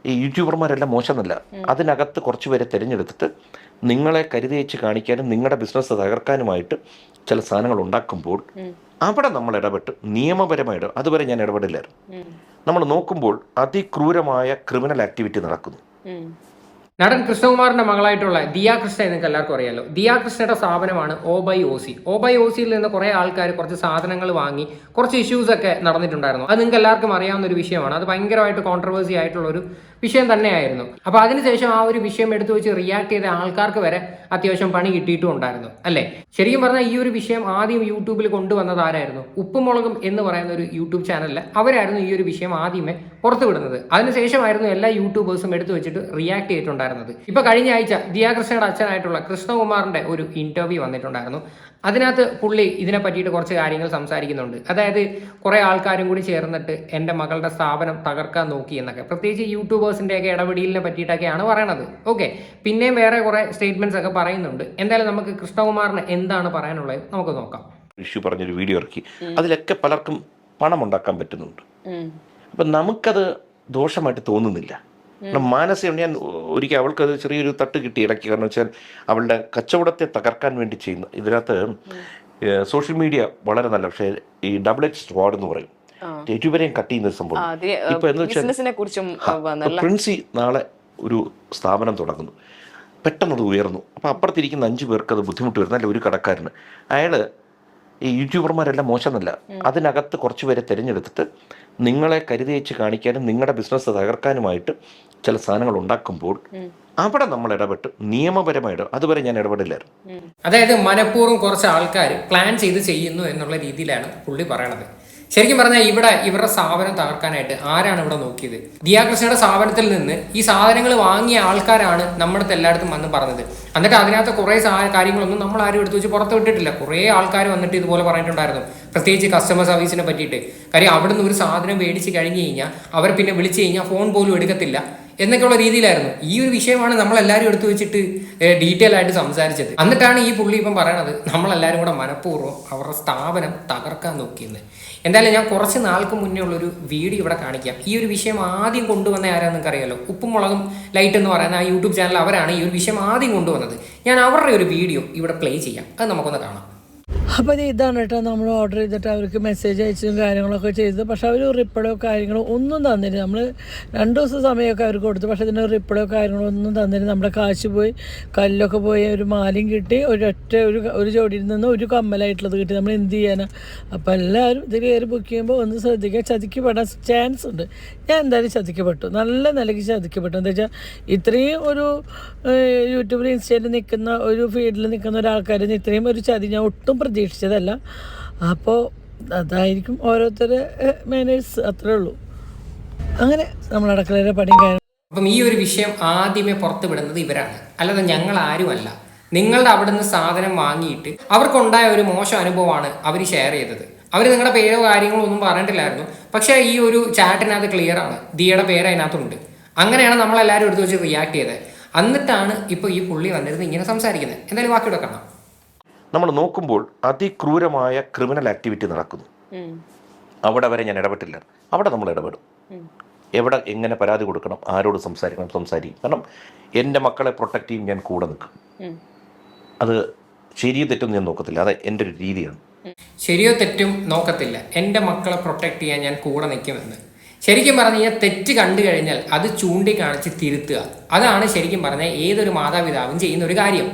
ഈ യൂട്യൂബർമാരെല്ലാം മോശമെന്നല്ല, അതിനകത്ത് കുറച്ച് പേരെ തിരഞ്ഞെടുത്തിട്ട് നിങ്ങളെ കരുതി വെച്ച് കാണിക്കാനും നിങ്ങളുടെ ബിസിനസ് തകർക്കാനുമായിട്ട് ചില സാധനങ്ങൾ ഉണ്ടാക്കുമ്പോൾ അവിടെ നമ്മൾ ഇടപെട്ട് നിയമപരമായിട്ട് അതുവരെ ഞാൻ ഇടപെടില്ലായിരുന്നു. നമ്മൾ നോക്കുമ്പോൾ അതിക്രൂരമായ ക്രിമിനൽ ആക്ടിവിറ്റി നടക്കുന്നു. നടൻ കൃഷ്ണകുമാറിന്റെ മകളായിട്ടുള്ള ദിയ കൃഷ്ണ നിങ്ങൾക്ക് എല്ലാവർക്കും അറിയാലോ. ദിയ കൃഷ്ണയുടെ സ്ഥാപനമാണ് OBY-OC. OBY-OCയിൽ നിന്ന് കുറെ ആൾക്കാർ കുറച്ച് സാധനങ്ങൾ വാങ്ങി കുറച്ച് ഇഷ്യൂസ് ഒക്കെ നടന്നിട്ടുണ്ടായിരുന്നു. അത് നിങ്ങൾക്ക് എല്ലാവർക്കും അറിയാവുന്ന ഒരു വിഷയമാണ്. അത് ഭയങ്കരമായിട്ട് കോൺട്രവേഴ്സി ആയിട്ടുള്ള ഒരു വിഷയം തന്നെയായിരുന്നു. അപ്പോൾ അതിനുശേഷം ആ ഒരു വിഷയം എടുത്തു വെച്ച് റിയാക്ട് ചെയ്ത ആൾക്കാർക്ക് വരെ അത്യാവശ്യം പണി കിട്ടിയിട്ടും ഉണ്ടായിരുന്നു അല്ലേ. ശരിക്കും പറഞ്ഞാൽ ഈ ഒരു വിഷയം ആദ്യം യൂട്യൂബിൽ കൊണ്ടുവന്നത് ആരായിരുന്നു? ഉപ്പുമുളകും എന്ന് പറയുന്ന ഒരു യൂട്യൂബ് ചാനലിൽ അവരായിരുന്നു ഈ ഒരു വിഷയം ആദ്യമേ പുറത്തുവിടുന്നത്. അതിനുശേഷമായിരുന്നു എല്ലാ യൂട്യൂബേഴ്സും എടുത്തു വെച്ചിട്ട് റിയാക്ട് ചെയ്തിട്ടുണ്ടായിരുന്നത്. ഇപ്പൊ കഴിഞ്ഞ ആഴ്ച ദിയ കൃഷ്ണയുടെ അച്ഛനായിട്ടുള്ള കൃഷ്ണകുമാറിന്റെ ഒരു ഇന്റർവ്യൂ വന്നിട്ടുണ്ടായിരുന്നു. അതിനകത്ത് പുള്ളി ഇതിനെ പറ്റിയിട്ട് കുറച്ച് കാര്യങ്ങൾ സംസാരിക്കുന്നുണ്ട്. അതായത് കുറെ ആൾക്കാരും കൂടി ചേർന്നിട്ട് എൻ്റെ മകളുടെ സ്ഥാപനം തകർക്കാൻ നോക്കി എന്നൊക്കെ, പ്രത്യേകിച്ച് യൂട്യൂബേഴ്സിന്റെ ഒക്കെ ഇടപെടലിനെ പറ്റിയിട്ടൊക്കെയാണ് പറയണത്. ഓക്കെ, പിന്നെയും വേറെ കുറെ സ്റ്റേറ്റ്മെന്റ്സ് ഒക്കെ പറയുന്നുണ്ട്. എന്തായാലും നമുക്ക് കൃഷ്ണകുമാറിന് എന്താണ് പറയാനുള്ളത് നമുക്ക് നോക്കാം. ഇഷ്യൂ പറഞ്ഞൊരു വീഡിയോ ഇറക്കി, അതിലൊക്കെ പലർക്കും പണം ഉണ്ടാക്കാൻ പറ്റുന്നുണ്ട്. അപ്പം നമുക്കത് ദോഷമായിട്ട് തോന്നുന്നില്ല. മാനസികം ഞാൻ ഒരിക്കൽ അവൾക്കത് ചെറിയൊരു തട്ട് കിട്ടി ഇടയ്ക്ക്. കാരണം വെച്ചാൽ അവളുടെ കച്ചവടത്തെ തകർക്കാൻ വേണ്ടി ചെയ്യുന്ന ഇതിനകത്ത് സോഷ്യൽ മീഡിയ വളരെ നല്ല, പക്ഷേ ഈ ഡബിൾ എഡ്ജ് സ്വാഡ് എന്ന് പറയും, ഇരുവരെയും കട്ട് ചെയ്യുന്ന ഒരു സംഭവം. ഇപ്പൊ എന്ന് വെച്ചാൽ പ്രിൻസി നാളെ ഒരു സ്ഥാപനം തുടങ്ങുന്നു, പെട്ടെന്നത് ഉയർന്നു. അപ്പം അപ്പുറത്തിരിക്കുന്ന 5 പേർക്ക് അത് ബുദ്ധിമുട്ട് വരുന്നു. അല്ല, ഒരു കടക്കാരന് അയാൾ ഈ യൂട്യൂബർമാരെല്ലാം മോശമെന്നല്ല, അതിനകത്ത് കുറച്ച് പേരെ തിരഞ്ഞെടുത്തിട്ട് നിങ്ങളെ കരുതി വെച്ച് കാണിക്കാനും നിങ്ങളുടെ ബിസിനസ് തകർക്കാനുമായിട്ട് ചില സാധനങ്ങൾ ഉണ്ടാക്കുമ്പോൾ അവിടെ നമ്മൾ ഇടപെട്ട് നിയമപരമായിട്ട് അതുവരെ ഞാൻ ഇടപെടില്ലായിരുന്നു. അതായത് മനഃപൂർവ്വം കുറച്ച് ആൾക്കാർ പ്ലാൻ ചെയ്ത് ചെയ്യുന്നു എന്നുള്ള രീതിയിലാണ് പുള്ളി പറയണത്. ശരിക്കും പറഞ്ഞാൽ ഇവിടെ ഇവരുടെ സ്ഥാപനം തകർക്കാനായിട്ട് ആരാണ് ഇവിടെ നോക്കിയത്? ദിയ കൃഷ്ണയുടെ സ്ഥാപനത്തിൽ നിന്ന് ഈ സാധനങ്ങൾ വാങ്ങിയ ആൾക്കാരാണ് നമ്മുടെ എല്ലായിടത്തും വന്ന് പറഞ്ഞത്. എന്നിട്ട് അതിനകത്ത് കുറേ കാര്യങ്ങളൊന്നും നമ്മൾ ആരും എടുത്തു വെച്ച് പുറത്ത് വിട്ടിട്ടില്ല. കുറേ ആൾക്കാർ വന്നിട്ട് ഇതുപോലെ പറഞ്ഞിട്ടുണ്ടായിരുന്നു, പ്രത്യേകിച്ച് കസ്റ്റമർ സർവീസിനെ പറ്റിയിട്ട്. കാര്യം അവിടുന്ന് ഒരു സാധനം മേടിച്ച് കഴിഞ്ഞ് കഴിഞ്ഞാൽ അവർ പിന്നെ വിളിച്ചു കഴിഞ്ഞാൽ ഫോൺ പോലും എടുക്കത്തില്ല എന്നൊക്കെയുള്ള രീതിയിലായിരുന്നു. ഈ ഒരു വിഷയമാണ് നമ്മളെല്ലാവരും എടുത്തു വെച്ചിട്ട് ഡീറ്റെയിൽ ആയിട്ട് സംസാരിച്ചത്. എന്നിട്ടാണ് ഈ പുള്ളി ഇപ്പം പറയണത് നമ്മളെല്ലാവരും കൂടെ മനഃപൂർവ്വം അവരുടെ സ്ഥാപനം തകർക്കാൻ നോക്കിയെന്ന്. എന്തായാലും ഞാൻ കുറച്ച് നാൾക്ക് മുന്നേ ഉള്ളൊരു വീഡിയോ ഇവിടെ കാണിക്കാം. ഈ ഒരു വിഷയം ആദ്യം കൊണ്ടുവന്ന ആരാന്ന് നിങ്ങൾക്ക് അറിയാലോ, ഉപ്പുമുളകും ലൈറ്റ് എന്ന് പറയുന്ന ആ യൂട്യൂബ് ചാനൽ, അവരാണ് ഈ ഒരു വിഷയം ആദ്യം കൊണ്ടുവന്നത്. ഞാൻ അവരുടെ ഒരു വീഡിയോ ഇവിടെ പ്ലേ ചെയ്യാം, അത് നമുക്കൊന്ന് കാണാം. അപ്പോൾ ഇതാണ് കേട്ടോ, നമ്മൾ ഓർഡർ ചെയ്തിട്ട് അവർക്ക് മെസ്സേജ് അയച്ചതും കാര്യങ്ങളൊക്കെ ചെയ്തത്. പക്ഷേ അവർ റിപ്ലൈയോ കാര്യങ്ങളോ ഒന്നും തന്നില്ല. നമ്മൾ 2 ദിവസം സമയമൊക്കെ അവർക്ക് കൊടുത്തു, പക്ഷേ ഇതിന് റിപ്ലൈയോ കാര്യങ്ങളോ ഒന്നും തന്നില്ല. നമ്മുടെ കാശ് പോയി, കല്ലൊക്കെ പോയി, ഒരു മാലയും കിട്ടി, ഒരു ജോഡിയിൽ നിന്ന് ഒരു കമ്മലായിട്ടുള്ളത് കിട്ടി. നമ്മൾ എന്ത് ചെയ്യാനാണ്? അപ്പോൾ എല്ലാവരും ഇതിൽ കയറി ബുക്ക് ചെയ്യുമ്പോൾ ഒന്ന് ശ്രദ്ധിക്കുക, ചതിക്കപ്പെടാൻ ചാൻസ് ഉണ്ട്. ഞാൻ എന്തായാലും ചതിക്കപ്പെട്ടു, നല്ല നിലയ്ക്ക് ചതിക്കപ്പെട്ടു. എന്താ വെച്ചാൽ ഇത്രയും ഒരു യൂട്യൂബിൽ ഇൻസ്റ്റയിൽ നിൽക്കുന്ന ഒരു ഫീൽഡിൽ നിൽക്കുന്ന ഒരാൾക്കാരിൽ നിന്ന് ഇത്രയും ഒരു ചതി ഞാൻ ഒട്ടും പ്രതീക്ഷിച്ചതല്ല. അപ്പോൾ അതായിരിക്കും ഓരോരുത്തരുടെ മാനേഴ്സ്, അത്രേ ഉള്ളൂ. അങ്ങനെ നമ്മൾ അടുക്കളയിലെ പണിയും കാര്യം. അപ്പം ഈ ഒരു വിഷയം ആദ്യമേ പുറത്തു വിടുന്നത് ഇവരാണ്, അല്ലാതെ ഞങ്ങൾ ആരുമല്ല. നിങ്ങളുടെ അവിടെ നിന്ന് സാധനം വാങ്ങിയിട്ട് അവർക്കുണ്ടായ ഒരു മോശം അനുഭവമാണ് അവർ ഷെയർ ചെയ്തത്. അവർ നിങ്ങളുടെ പേരോ കാര്യങ്ങളോ ഒന്നും പറഞ്ഞിട്ടില്ലായിരുന്നു. പക്ഷേ ഈ ഒരു ചാറ്റിനകത്ത് ക്ലിയർ ആണ്, ദിയയുടെ പേര് അതിനകത്തുണ്ട്. അങ്ങനെയാണ് നമ്മളെല്ലാവരും എടുത്ത് വെച്ച് റിയാക്ട് ചെയ്തത്. എന്നിട്ടാണ് ഇപ്പോൾ ഈ പുള്ളി വന്നിരുന്ന് ഇങ്ങനെ സംസാരിക്കുന്നത്. എന്തായാലും ബാക്കിയുടെ കാണാം. നമ്മൾ നോക്കുമ്പോൾ അതിക്രൂരമായ ക്രിമിനൽ ആക്ടിവിറ്റി നടക്കുന്നു. അവിടെ വരെ ഞാൻ ഇടപെട്ടില്ല. അവിടെ നമ്മൾ ഇടപെടും. എവിടെ എങ്ങനെ പരാതി കൊടുക്കണം, ആരോട് സംസാരിക്കും. കാരണം എൻ്റെ മക്കളെ പ്രൊട്ടക്റ്റ് ചെയ്യും, ഞാൻ കൂടെ നിൽക്കും. അത് ശരിയോ തെറ്റൊന്നും ഞാൻ നോക്കത്തില്ല, അത് എൻ്റെ ഒരു രീതിയാണ്. ശരിയോ തെറ്റും നോക്കത്തില്ല, എൻ്റെ മക്കളെ പ്രൊട്ടക്റ്റ് ചെയ്യാൻ ഞാൻ കൂടെ നിൽക്കുമെന്ന്. ശരിക്കും പറഞ്ഞു കഴിഞ്ഞാൽ തെറ്റ് കണ്ടു കഴിഞ്ഞാൽ അത് ചൂണ്ടിക്കാണിച്ച് തിരുത്തുക. അതാണ് ശരിക്കും പറഞ്ഞാൽ ഏതൊരു മാതാപിതാവും ചെയ്യുന്ന ഒരു കാര്യം.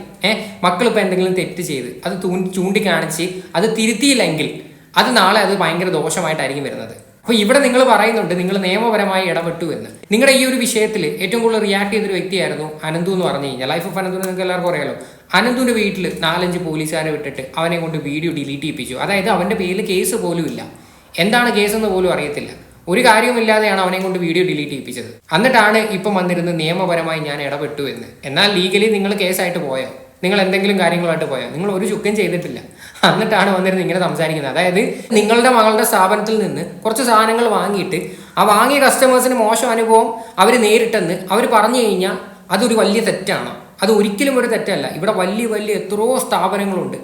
മക്കളിപ്പോൾ എന്തെങ്കിലും തെറ്റ് ചെയ്ത് അത് ചൂണ്ടിക്കാണിച്ച് അത് തിരുത്തിയില്ലെങ്കിൽ അത് നാളെ അത് ഭയങ്കര ദോഷമായിട്ടായിരിക്കും വരുന്നത്. അപ്പോൾ ഇവിടെ നിങ്ങൾ പറയുന്നുണ്ട് നിങ്ങൾ നിയമപരമായി ഇടപെട്ടു എന്ന്. നിങ്ങളുടെ ഈ ഒരു വിഷയത്തിൽ ഏറ്റവും കൂടുതൽ റിയാക്ട് ചെയ്തൊരു വ്യക്തിയായിരുന്നു അനന്തു എന്ന് പറഞ്ഞു കഴിഞ്ഞാൽ. ലൈഫ് ഓഫ് അനന്തു നിങ്ങൾക്ക് എല്ലാവർക്കും അറിയാലോ. അനന്തുവിൻ്റെ വീട്ടിൽ 4-5 പോലീസുകാരെ വിട്ടിട്ട് അവനെ കൊണ്ട് വീഡിയോ ഡിലീറ്റ് ചെയ്യിപ്പിച്ചു. അതായത് അവൻ്റെ പേരിൽ കേസ് പോലും ഇല്ല, എന്താണ് കേസെന്ന് പോലും അറിയത്തില്ല. ഒരു കാര്യമില്ലാതെയാണ് അവനെ കൊണ്ട് വീഡിയോ ഡിലീറ്റ് ചെയ്യിപ്പിച്ചത്. എന്നിട്ടാണ് ഇപ്പം വന്നിരുന്ന് നിയമപരമായി ഞാൻ ഇടപെട്ടു എന്ന്. എന്നാൽ ലീഗലി നിങ്ങൾ കേസായിട്ട് പോയോ? നിങ്ങൾ എന്തെങ്കിലും കാര്യങ്ങളായിട്ട് പോയോ? നിങ്ങൾ ഒരു ചുക്കം ചെയ്തിട്ടില്ല. എന്നിട്ടാണ് വന്നിരുന്ന് ഇങ്ങനെ സംസാരിക്കുന്നത്. അതായത് നിങ്ങളുടെ മകളുടെ സ്ഥാപനത്തിൽ നിന്ന് കുറച്ച് സാധനങ്ങൾ വാങ്ങിയിട്ട് ആ വാങ്ങിയ കസ്റ്റമേഴ്സിന് മോശം അനുഭവം അവർ നേരിട്ടെന്ന് അവർ പറഞ്ഞു കഴിഞ്ഞാൽ അതൊരു വലിയ തെറ്റാണ്. അത് ഒരിക്കലും ഒരു തെറ്റല്ല. ഇവിടെ വലിയ എത്രയോ സ്ഥാപനങ്ങളുണ്ട്.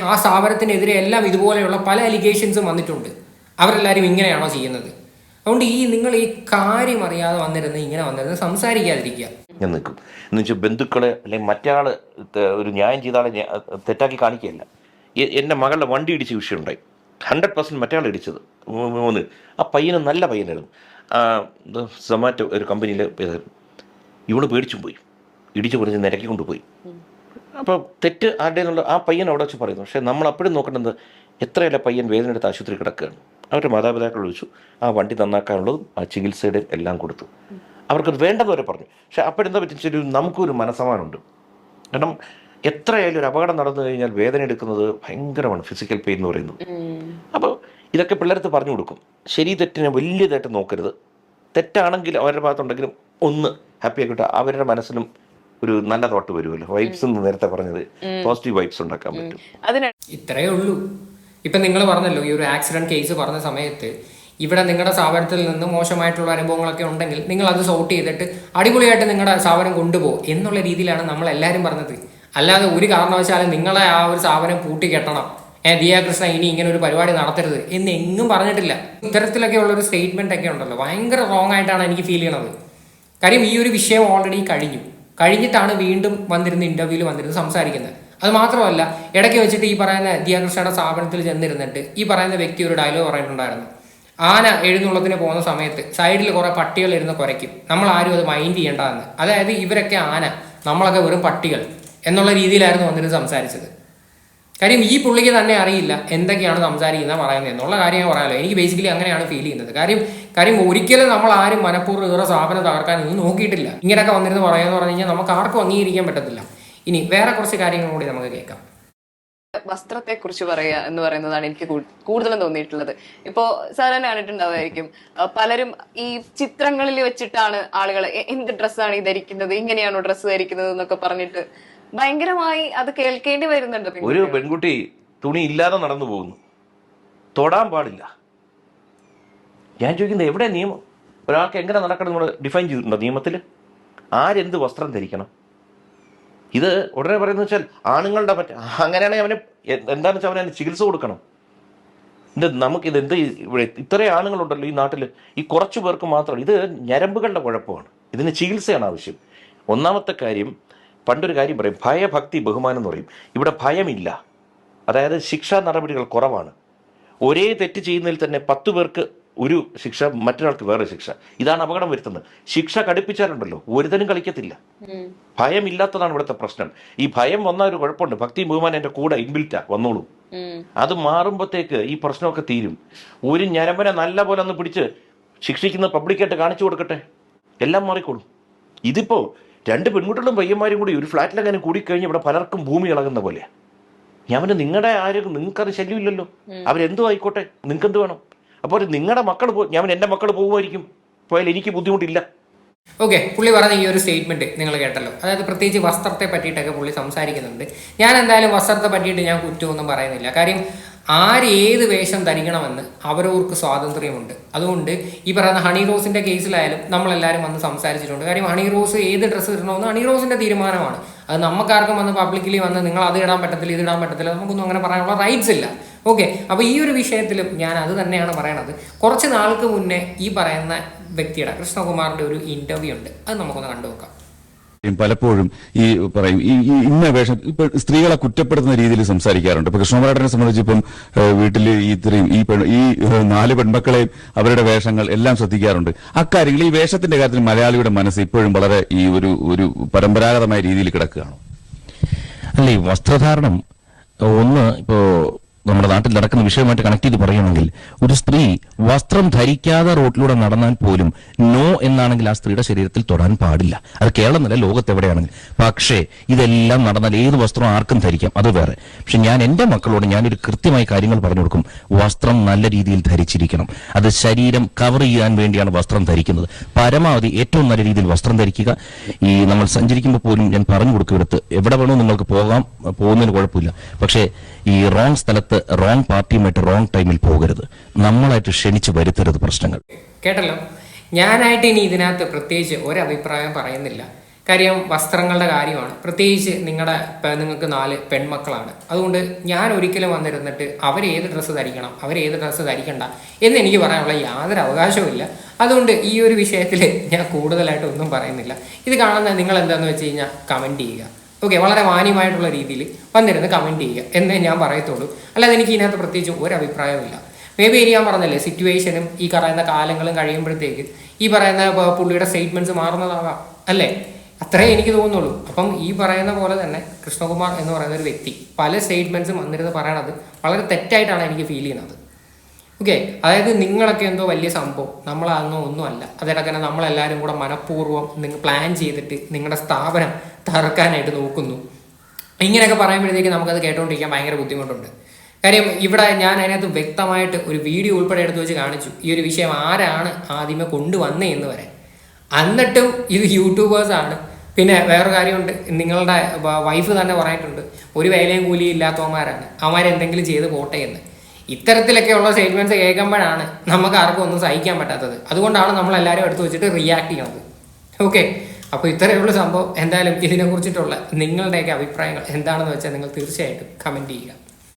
ആ സ്ഥാപനത്തിനെതിരെ എല്ലാം ഇതുപോലെയുള്ള പല അലിഗേഷൻസും വന്നിട്ടുണ്ട്. അവരെല്ലാവരും ഇങ്ങനെയാണോ ചെയ്യുന്നത്? അതുകൊണ്ട് നിങ്ങൾ ഈ കാര്യം അറിയാതെ വന്നിരുന്ന് ഇങ്ങനെ വന്നിരുന്ന് സംസാരിക്കാതിരിക്കുക. ഞാൻ നിൽക്കും എന്ന് വെച്ചാൽ ബന്ധുക്കളെ അല്ലെങ്കിൽ മറ്റാൾ ഒരു ന്യായം ചെയ്താളെ തെറ്റാക്കി കാണിക്കുകയല്ല. എൻ്റെ മകളുടെ വണ്ടി ഇടിച്ച വിഷയം ഉണ്ടായി. 100% മറ്റയാൾ ഇടിച്ചത്. ആ പയ്യന് നല്ല പയ്യനായിരുന്നു. സൊമാറ്റോ ഒരു കമ്പനിയിൽ ഇവള് പേടിച്ചും പോയി, ഇടിച്ചു പൊറിഞ്ഞ് നിരക്കി കൊണ്ടുപോയി. അപ്പോൾ തെറ്റ് ആരുടെ എന്നുള്ള ആ പയ്യൻ അവിടെ വെച്ച് പറയുന്നു. പക്ഷേ നമ്മൾ അപ്പോഴും നോക്കേണ്ടത് എത്രയല്ല പയ്യൻ വേദന എടുത്ത് ആശുപത്രി കിടക്കുകയാണ്. അവരുടെ മാതാപിതാക്കൾ വിളിച്ചു, ആ വണ്ടി നന്നാക്കാനുള്ളതും ആ ചികിത്സയുടെ എല്ലാം കൊടുത്തു. അവർക്കത് വേണ്ടെന്ന് വരെ പറഞ്ഞു. പക്ഷേ അപ്പോഴെന്താ പറ്റിച്ചൊരു നമുക്കൊരു മനസ്സമാനമുണ്ട്. കാരണം എത്രയായാലും ഒരു അപകടം നടന്നു കഴിഞ്ഞാൽ വേദന എടുക്കുന്നത് ഭയങ്കരമാണ്, ഫിസിക്കൽ പെയിൻ എന്ന് പറയുന്നത്. അപ്പോൾ ഇതൊക്കെ പിള്ളേർക്ക് പറഞ്ഞു കൊടുക്കും. ശരി തെറ്റിനെ വലിയതായിട്ട് നോക്കരുത്. തെറ്റാണെങ്കിൽ അവരുടെ ഭാഗത്തുണ്ടെങ്കിലും ഒന്ന് ഹാപ്പി ആക്കിയിട്ട് അവരുടെ മനസ്സിലും ഒരു നല്ല തോട്ട് വരുമല്ലോ. വൈബ്സ് എന്ന് നേരത്തെ പറഞ്ഞത്, പോസിറ്റീവ് വൈബ്സ് ഉണ്ടാക്കാൻ പറ്റും. ഇത്രയേ ഉള്ളൂ. ഇപ്പം നിങ്ങൾ പറഞ്ഞല്ലോ ഈ ഒരു ആക്സിഡന്റ് കേസ് പറഞ്ഞ സമയത്ത് ഇവിടെ നിങ്ങളുടെ സ്ഥാപനത്തിൽ നിന്ന് മോശമായിട്ടുള്ള അനുഭവങ്ങളൊക്കെ ഉണ്ടെങ്കിൽ നിങ്ങൾ അത് സോർട്ട് ചെയ്തിട്ട് അടിപൊളിയായിട്ട് നിങ്ങളുടെ സ്ഥാപനം കൊണ്ടുപോകും എന്നുള്ള രീതിയിലാണ് നമ്മളെല്ലാവരും പറഞ്ഞത്. അല്ലാതെ ഒരു കാരണവശാലും നിങ്ങളെ ആ ഒരു സ്ഥാപനം പൂട്ടിക്കെട്ടണം, ദിയ കൃഷ്ണ ഇനി ഇങ്ങനെ ഒരു പരിപാടി നടത്തരുത് എന്ന് എങ്ങും പറഞ്ഞിട്ടില്ല. ഇത്തരത്തിലൊക്കെ ഉള്ളൊരു സ്റ്റേറ്റ്മെന്റ് ഒക്കെ ഉണ്ടല്ലോ, ഭയങ്കര റോങ് ആയിട്ടാണ് എനിക്ക് ഫീൽ ചെയ്യണത്. കാര്യം ഈ ഒരു വിഷയം ഓൾറെഡി കഴിഞ്ഞിട്ടാണ് വീണ്ടും വന്നിരുന്ന ഇന്റർവ്യൂവിൽ വന്നിരുന്ന് സംസാരിക്കുന്നത്. അത് മാത്രമല്ല, ഇടയ്ക്ക് വെച്ചിട്ട് ഈ പറയുന്ന ദിയ കൃഷ്ണയുടെ സ്ഥാപനത്തിൽ ചെന്നിരുന്നിട്ട് ഈ പറയുന്ന വ്യക്തി ഒരു ഡയലോഗ് പറഞ്ഞിട്ടുണ്ടായിരുന്നു. ആന എഴുന്നള്ളത്തിന് പോകുന്ന സമയത്ത് സൈഡിൽ കുറെ പട്ടികൾ ഇരുന്ന് കുരയ്ക്കും, നമ്മൾ ആരും അത് മൈൻഡ് ചെയ്യേണ്ടതെന്ന്. അതായത് ഇവരൊക്കെ ആന, നമ്മളൊക്കെ വെറും പട്ടികൾ എന്നുള്ള രീതിയിലായിരുന്നു വന്നിരുന്ന് സംസാരിച്ചത്. കാര്യം ഈ പുള്ളിക്ക് തന്നെ അറിയില്ല എന്തൊക്കെയാണ് സംസാരിക്കുന്നത് പറയുന്നത് എന്നുള്ള കാര്യം പറയാമല്ലോ. എനിക്ക് ബേസിക്കലി അങ്ങനെയാണ് ഫീൽ ചെയ്യുന്നത്. കാര്യം ഒരിക്കലും നമ്മൾ ആരും മനഃപൂർവ്വം വേറെ സ്ഥാപനം തകർക്കാൻ ഒന്നും നോക്കിയിട്ടില്ല. ഇങ്ങനെയൊക്കെ വന്നിരുന്ന് പറയാന്ന് പറഞ്ഞു കഴിഞ്ഞാൽ നമുക്ക് ആർക്കും അംഗീകരിക്കാൻ പറ്റത്തില്ല. ഇനി വേറെ കുറച്ച് കാര്യങ്ങൾ കൂടി നമുക്ക് കേൾക്കാം. വസ്ത്രത്തെ കുറിച്ച് പറയുക എന്ന് പറയുന്നതാണ് എനിക്ക് കൂടുതലും തോന്നിയിട്ടുള്ളത്. ഇപ്പോ സാധാരണ കണ്ടിട്ടുണ്ടാവുമായിരിക്കും, പലരും ഈ ചിത്രങ്ങളിൽ വെച്ചിട്ടാണ് ആളുകൾ എന്ത് ഡ്രസ്സാണ് ഈ ധരിക്കുന്നത്, ഇങ്ങനെയാണോ ഡ്രസ്സ് ധരിക്കുന്നത് എന്നൊക്കെ പറഞ്ഞിട്ട് ഭയങ്കരമായി അത് കേൾക്കേണ്ടി വരുന്നുണ്ട്. ഒരു പെൺകുട്ടി തുണി ഇല്ലാതെ നടന്നു പോകുന്നു, തൊടാൻ പാടില്ല. ഞാൻ ചോദിക്കുന്നത് എവിടെ നിയമം? ഒരാൾക്ക് എങ്ങനെ നടക്കണം നമ്മൾ ഡിഫൈൻ ചെയ്തിട്ടുണ്ടോ നിയമത്തിൽ? ആരെന്ത് വസ്ത്രം ധരിക്കണം? ഇത് ഉടനെ പറയുന്നത് വെച്ചാൽ ആണുങ്ങളുടെ അങ്ങനെയാണെങ്കിൽ അവന് എന്താണെന്ന് വെച്ചാൽ അവന് ചികിത്സ കൊടുക്കണം. നമുക്കിത് എന്ത് ഇവിടെ ഇത്രയും ആണുങ്ങളുണ്ടല്ലോ ഈ നാട്ടിൽ, ഈ കുറച്ചു പേർക്ക് മാത്രമാണ്. ഇത് ഞരമ്പുകളുടെ കുഴപ്പമാണ്, ഇതിന് ചികിത്സയാണ് ആവശ്യം. ഒന്നാമത്തെ കാര്യം, പണ്ടൊരു കാര്യം പറയും, ഭയഭക്തി ബഹുമാനം എന്ന് പറയും. ഇവിടെ ഭയമില്ല, അതായത് ശിക്ഷാ നടപടികൾ കുറവാണ്. ഒരേ തെറ്റ് ചെയ്യുന്നതിൽ തന്നെ 10 പേർക്ക് ഒരു ശിക്ഷ, മറ്റൊരാൾക്ക് വേറെ ശിക്ഷ. ഇതാണ് അപകടം വരുത്തുന്നത്. ശിക്ഷ കടുപ്പിച്ചാലുണ്ടല്ലോ ഒരുതനും കളിക്കത്തില്ല. ഭയമില്ലാത്തതാണ് ഇവിടുത്തെ പ്രശ്നം. ഈ ഭയം വന്ന ഒരു കുഴപ്പമുണ്ട്, ഭക്തി ബഹുമാനം എൻ്റെ കൂടെ ഇൻബിൽറ്റാ വന്നോളൂ. അത് മാറുമ്പോഴത്തേക്ക് ഈ പ്രശ്നമൊക്കെ തീരും. ഒരു ഞരമ്പനെ നല്ല പോലെ ഒന്ന് പിടിച്ച് ശിക്ഷിക്കുന്ന പബ്ലിക്കായിട്ട് കാണിച്ചു കൊടുക്കട്ടെ, എല്ലാം മാറിക്കോളും. ഇതിപ്പോ 2 പെൺകുട്ടികളും പയ്യന്മാരും കൂടി ഒരു ഫ്ലാറ്റിലെങ്ങനെ കൂടിക്കഴിഞ്ഞ് ഇവിടെ പലർക്കും ഭൂമി ഇളകുന്ന പോലെ. ഞാൻ നിങ്ങളുടെ ആരും നിങ്ങൾക്കത് ശല്യമില്ലല്ലോ, അവരെന്തോ ആയിക്കോട്ടെ, നിങ്ങൾക്കെന്ത് വേണം? അപ്പോൾ നിങ്ങളുടെ മക്കൾ ഞാൻ എൻ്റെ മക്കൾ പോകുമായിരിക്കും, പോയാൽ എനിക്ക് ബുദ്ധിമുട്ടില്ല. ഓക്കെ, പുള്ളി പറഞ്ഞ ഈ ഒരു സ്റ്റേറ്റ്മെന്റ് നിങ്ങൾ കേട്ടല്ലോ. അതായത് പ്രത്യേകിച്ച് വസ്ത്രത്തെ പറ്റിയിട്ടൊക്കെ പുള്ളി സംസാരിക്കുന്നുണ്ട്. ഞാൻ എന്തായാലും വസ്ത്രത്തെ പറ്റിയിട്ട് ഞാൻ കുറ്റമൊന്നും പറയുന്നില്ല. കാര്യം ഏത് വേഷം ധരിക്കണമെന്ന് അവരവർക്ക് സ്വാതന്ത്ര്യമുണ്ട്. അതുകൊണ്ട് ഈ പറയുന്ന ഹണി റോസിന്റെ കേസിലായാലും നമ്മളെല്ലാവരും വന്ന് സംസാരിച്ചിട്ടുണ്ട്. കാര്യം ഹണി റോസ് ഏത് ഡ്രസ്സ് ഇടണമെന്ന് ഹണി റോസിന്റെ തീരുമാനമാണ്. അത് നമുക്കാർക്കും വന്ന് പബ്ലിക്കലി വന്ന് നിങ്ങൾ അത് ഇടാൻ പറ്റത്തില്ല, ഇത് ഇടാൻ പറ്റത്തില്ല, നമുക്കൊന്നും അങ്ങനെ പറയാനുള്ള റൈറ്റ്സ് ഇല്ല. ഓക്കെ, അപ്പോൾ ഈ ഒരു വിഷയത്തിലും ഞാൻ അത് തന്നെയാണ് പറയണത്. കുറച്ച് നാൾക്ക് മുന്നേ ഈ പറയുന്ന വ്യക്തിയുടെ കൃഷ്ണകുമാറിന്റെ ഒരു ഇന്റർവ്യൂ ഉണ്ട്, അത് നമുക്കൊന്ന് കണ്ടുനോക്കാം. പലപ്പോഴും ഈ പറയും ഈ ഇന്ന വേഷം, ഇപ്പൊ സ്ത്രീകളെ കുറ്റപ്പെടുത്തുന്ന രീതിയിൽ സംസാരിക്കാറുണ്ട്. ഇപ്പൊ കൃഷ്ണകുമാരനെ സംബന്ധിച്ച് ഇപ്പം വീട്ടിൽ ഈ 4 പെൺമക്കളെയും അവരുടെ വേഷങ്ങൾ എല്ലാം ശ്രദ്ധിക്കാറുണ്ട്. അക്കാര്യങ്ങൾ ഈ വേഷത്തിന്റെ കാര്യത്തിൽ മലയാളിയുടെ മനസ്സ് ഇപ്പോഴും വളരെ ഈ ഒരു പരമ്പരാഗതമായ രീതിയിൽ കിടക്കുകയാണ്. അല്ല, ഈ വസ്ത്രധാരണം ഒന്ന് ഇപ്പോ നമ്മുടെ നാട്ടിൽ നടക്കുന്ന വിഷയമായിട്ട് കണക്ട് ചെയ്ത് പറയുകയാണെങ്കിൽ, ഒരു സ്ത്രീ വസ്ത്രം ധരിക്കാതെ റോഡിലൂടെ നടന്നാൽ പോലും നോ എന്നാണെങ്കിൽ ആ സ്ത്രീയുടെ ശരീരത്തിൽ തൊടാൻ പാടില്ല. അത് കേരളമല്ല, ലോകത്തെവിടെയാണെങ്കിൽ. പക്ഷേ ഇതെല്ലാം നടന്നാൽ ഏത് വസ്ത്രം ആർക്കും ധരിക്കാം, അത് വേറെ. പക്ഷെ ഞാൻ എന്റെ മക്കളോട് ഞാനൊരു കൃത്യമായ കാര്യങ്ങൾ പറഞ്ഞു കൊടുക്കും. വസ്ത്രം നല്ല രീതിയിൽ ധരിച്ചിരിക്കണം. അത് ശരീരം കവർ ചെയ്യാൻ വേണ്ടിയാണ് വസ്ത്രം ധരിക്കുന്നത്. പരമാവധി ഏറ്റവും നല്ല രീതിയിൽ വസ്ത്രം ധരിക്കുക. ഈ നമ്മൾ സഞ്ചരിക്കുമ്പോൾ പോലും ഞാൻ പറഞ്ഞു കൊടുക്കും, എടുത്ത് എവിടെ വേണോ നിങ്ങൾക്ക് പോകുന്നതിന് കുഴപ്പമില്ല. പക്ഷേ ഈ റോങ് സ്ഥലത്ത് റോങ് പാർട്ടിയുമായിട്ട് റോങ് ടൈമിൽ പോകരുത്. നമ്മളായിട്ട് ക്ഷണിച്ച് വരുത്തരുത് പ്രശ്നങ്ങൾ. കേട്ടല്ലോ. ഞാനായിട്ട് ഇനി ഇതിനകത്ത് പ്രത്യേകിച്ച് ഒരഭിപ്രായം പറയുന്നില്ല. കാര്യം വസ്ത്രങ്ങളുടെ കാര്യമാണ്. പ്രത്യേകിച്ച് നിങ്ങൾക്ക് 4 പെൺമക്കളാണ്. അതുകൊണ്ട് ഞാൻ ഒരിക്കലും വന്നിരുന്നിട്ട് അവരേത് ഡ്രസ്സ് ധരിക്കണം, അവരേത് ഡ്രസ്സ് ധരിക്കണ്ട എന്ന് എനിക്ക് പറയാനുള്ള യാതൊരു അവകാശവുമില്ല. അതുകൊണ്ട് ഈ ഒരു വിഷയത്തിൽ ഞാൻ കൂടുതലായിട്ട് ഒന്നും പറയുന്നില്ല. ഇത് കാണുന്ന നിങ്ങൾ എന്താണെന്ന് വെച്ച് കഴിഞ്ഞാൽ കമൻറ്റ് ചെയ്യുക. ഓക്കെ, വളരെ മാന്യമായിട്ടുള്ള രീതിയിൽ വന്നിരുന്ന് കമൻറ്റ് ചെയ്യുക എന്നേ ഞാൻ പറയത്തുള്ളൂ. അല്ലാതെ എനിക്ക് ഇതിനകത്ത് പ്രത്യേകിച്ച് ഒരു അഭിപ്രായവുമില്ല. മേ ബി ഞാൻ പറഞ്ഞല്ലേ, സിറ്റുവേഷനും ഈ പറയുന്ന കാലങ്ങളും കഴിയുമ്പോഴത്തേക്ക് ഈ പറയുന്ന പുള്ളിയുടെ സ്റ്റേറ്റ്മെൻറ്റ്സ് മാറുന്നതാകാം, അല്ലേ? അത്രേ എനിക്ക് തോന്നുള്ളൂ. അപ്പം ഈ പറയുന്ന പോലെ തന്നെ കൃഷ്ണകുമാർ എന്ന് പറയുന്ന ഒരു വ്യക്തി പല സ്റ്റേറ്റ്മെൻറ്റ്സും വന്നിരുന്ന് പറയണത് വളരെ തെറ്റായിട്ടാണ് എനിക്ക് ഫീൽ ചെയ്യുന്നത്. ഓക്കെ, അതായത് നിങ്ങളൊക്കെ എന്തോ വലിയ സംഭവം, നമ്മളാണെന്നോ ഒന്നുമല്ല. അതിനൊക്കെ തന്നെ നമ്മളെല്ലാവരും കൂടെ മനഃപൂർവ്വം പ്ലാൻ ചെയ്തിട്ട് നിങ്ങളുടെ സ്ഥാപനം തകർക്കാനായിട്ട് നോക്കുന്നു. ഇങ്ങനെയൊക്കെ പറയുമ്പോഴത്തേക്ക് നമുക്കത് കേട്ടുകൊണ്ടിരിക്കാൻ ഭയങ്കര ബുദ്ധിമുട്ടുണ്ട്. കാര്യം ഇവിടെ ഞാൻ അതിനകത്ത് വ്യക്തമായിട്ട് ഒരു വീഡിയോ ഉൾപ്പെടെ എടുത്ത് വെച്ച് കാണിച്ചു ഈ ഒരു വിഷയം ആരാണ് ആദ്യമേ കൊണ്ടുവന്നേ എന്ന് വരെ. എന്നിട്ടും ഇത് യൂട്യൂബേഴ്സാണ്. പിന്നെ വേറൊരു കാര്യമുണ്ട്, നിങ്ങളുടെ വൈഫ് തന്നെ പറഞ്ഞിട്ടുണ്ട് ഒരു വേലയും കൂലിയും ഇല്ലാത്തവന്മാരാണ്, അവന്മാരെന്തെങ്കിലും ചെയ്ത് പോട്ടെ എന്ന്. ഇത്തരത്തിലൊക്കെയുള്ള സ്റ്റേറ്റ്മെൻറ്റ്സ് കേൾക്കുമ്പോഴാണ് നമുക്ക് ആർക്കും ഒന്നും സഹിക്കാൻ പറ്റാത്തത്. അതുകൊണ്ടാണ് നമ്മളെല്ലാവരും എടുത്ത് വെച്ചിട്ട് റിയാക്ട് ചെയ്യണത്. ഓക്കെ, അപ്പോൾ ഇത്രയുള്ള സംഭവം. എന്തായാലും ഇതിനെക്കുറിച്ചിട്ടുള്ള നിങ്ങളുടെയൊക്കെ അഭിപ്രായങ്ങൾ എന്താണെന്ന് വെച്ചാൽ നിങ്ങൾ തീർച്ചയായിട്ടും കമൻറ്റ് ചെയ്യുക.